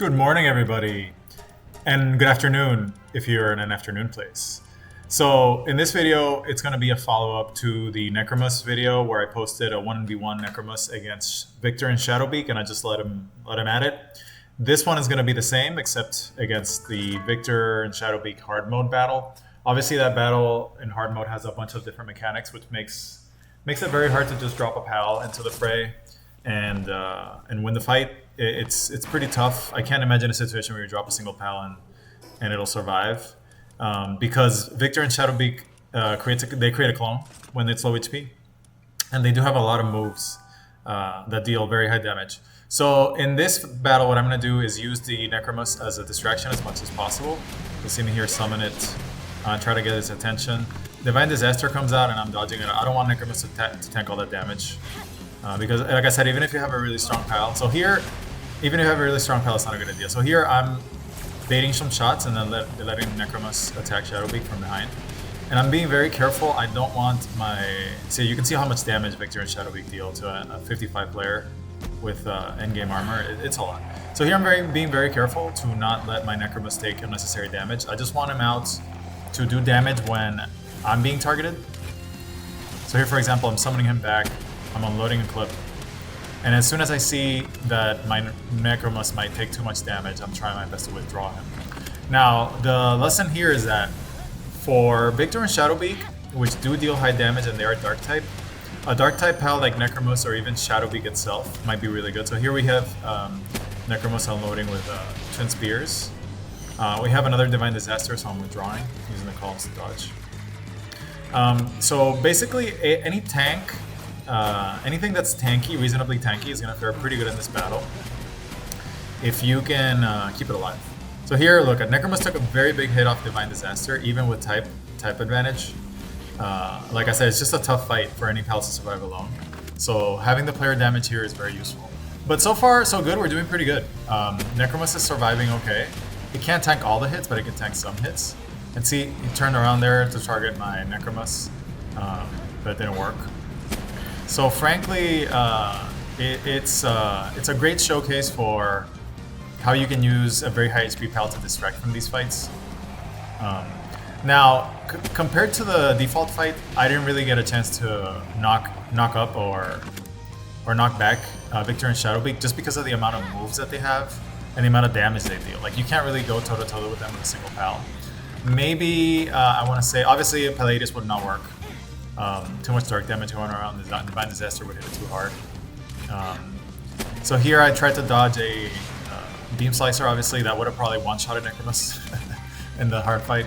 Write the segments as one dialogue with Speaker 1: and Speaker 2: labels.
Speaker 1: Good morning, everybody, and good afternoon if you're in an afternoon place. So in this video, it's going to be a follow-up to the Necromus video where I posted a 1v1 Necromus against Victor and Shadowbeak, and I just let him at it. This one is going to be the same, except against the Victor and Shadowbeak hard mode battle. Obviously, that battle in hard mode has a bunch of different mechanics, which makes it very hard to just drop a pal into the fray and win the fight. It's pretty tough. I can't imagine a situation where you drop a single pal and it'll survive, because Victor and Shadowbeak create a clone when it's low HP, and they do have a lot of moves that deal very high damage. So in this battle, what I'm going to do is use the Necromus as a distraction as much as possible. You'll see me here summon it, try to get its attention. Divine Disaster comes out and I'm dodging it. I don't want Necromus to tank all that damage. Because, like I said, even if you have a really strong pal, so here, even if you have a really strong pal, it's not a good idea. So here, I'm baiting some shots and then letting Necromus attack Shadowbeak from behind. And I'm being very careful. I don't want my... See, you can see how much damage Victor and Shadowbeak deal to a 55 player with endgame armor. It's a lot. So here, I'm being very careful to not let my Necromus take unnecessary damage. I just want him out to do damage when I'm being targeted. So here, for example, I'm summoning him back. I'm unloading a clip, and as soon as I see that my Necromus might take too much damage, I'm trying my best to withdraw him. Now, the lesson here is that for Victor and Shadowbeak, which do deal high damage and they are Dark type, a Dark type pal like Necromus or even Shadowbeak itself might be really good. So here we have Necromus unloading with Twin Spears. We have another Divine Disaster, so I'm withdrawing, using the calls to dodge. So basically, any tank, anything that's tanky, reasonably tanky, is going to fare pretty good in this battle if you can keep it alive. So here, look, Necromus took a very big hit off Divine Disaster, even with type advantage. Like I said, it's just a tough fight for any pal to survive alone. So having the player damage here is very useful. But so far, so good. We're doing pretty good. Necromus is surviving okay. It can't tank all the hits, but it can tank some hits. And see, he turned around there to target my Necromus, but it didn't work. So frankly, it's a great showcase for how you can use a very high HP pal to distract from these fights. Now, compared to the default fight, I didn't really get a chance to knock up or knock back Victor and Shadowbeak just because of the amount of moves that they have and the amount of damage they deal. Like, you can't really go toe-to-toe with them with a single pal. Maybe, I want to say, obviously Palladius would not work. Too much dark damage going around. The Divine Disaster would hit it too hard. So here I tried to dodge a Beam Slicer, obviously. That would have probably one-shotted Necromus in the hard fight.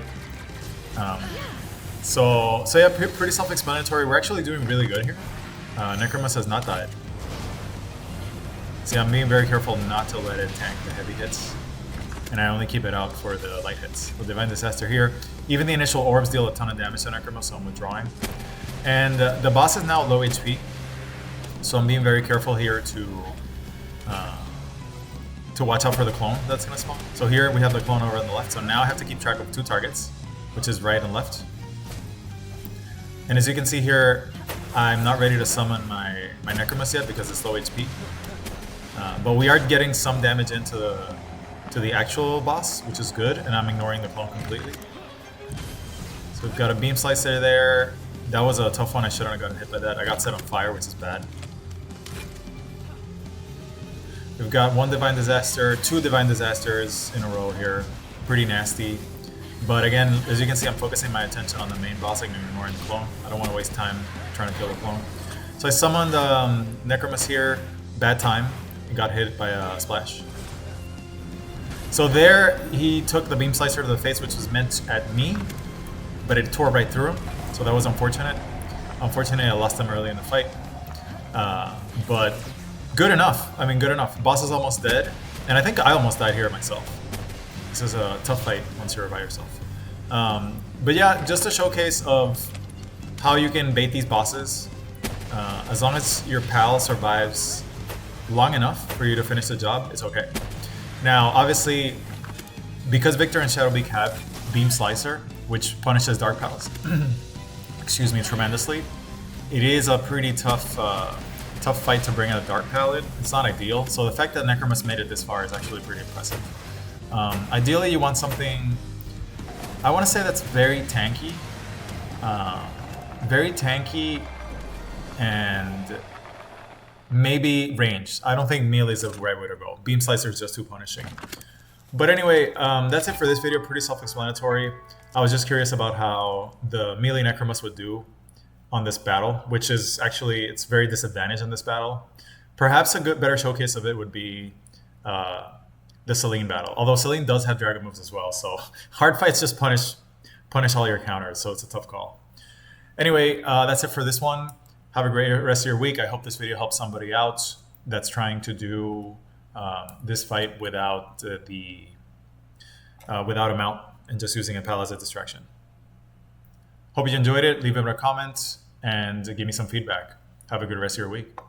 Speaker 1: So yeah, pretty self-explanatory. We're actually doing really good here. Necromus has not died. See, I'm being very careful not to let it tank the heavy hits. And I only keep it out for the light hits. With Divine Disaster here, even the initial orbs deal a ton of damage to Necromus, so I'm withdrawing. And the boss is now low HP, so I'm being very careful here to watch out for the clone that's going to spawn. So here we have the clone over on the left, so now I have to keep track of two targets, which is right and left. And as you can see here, I'm not ready to summon my Necromus yet because it's low HP. But we are getting some damage into the actual boss, which is good, and I'm ignoring the clone completely. So we've got a Beam Slicer there. That was a tough one. I shouldn't have gotten hit by that. I got set on fire, which is bad. We've got one Divine Disaster, two Divine Disasters in a row here. Pretty nasty. But again, as you can see, I'm focusing my attention on the main boss. I'm ignoring the clone. I don't want to waste time trying to kill the clone. So I summoned Necromus here. Bad time. He got hit by a splash. So there, he took the Beam Slicer to the face, which was meant at me, but it tore right through him. So that was unfortunate. Unfortunately, I lost him early in the fight. But good enough. I mean, good enough. Boss is almost dead. And I think I almost died here myself. This is a tough fight once you're by yourself. But yeah, just a showcase of how you can bait these bosses. As long as your pal survives long enough for you to finish the job, it's okay. Now, obviously, because Victor and Shadowbeak have Beam Slicer, which punishes Dark Pals, excuse me, tremendously, it is a pretty tough tough fight to bring in a Dark Paladin. It's not ideal. So the fact that Necromus made it this far is actually pretty impressive. Ideally, you want something, I want to say that's very tanky. Very tanky and maybe ranged. I don't think melee is the right way to go. Beam Slicer is just too punishing. But anyway, that's it for this video. Pretty self-explanatory. I was just curious about how the melee Necromus would do on this battle, which is actually, it's very disadvantaged in this battle. Perhaps a better showcase of it would be the Selene battle. Although Selene does have dragon moves as well, so hard fights just punish all your counters, so it's a tough call. Anyway, that's it for this one. Have a great rest of your week. I hope this video helps somebody out that's trying to do this fight without without a mount and just using a pal as a distraction. Hope you enjoyed it. Leave a comment and give me some feedback. Have a good rest of your week.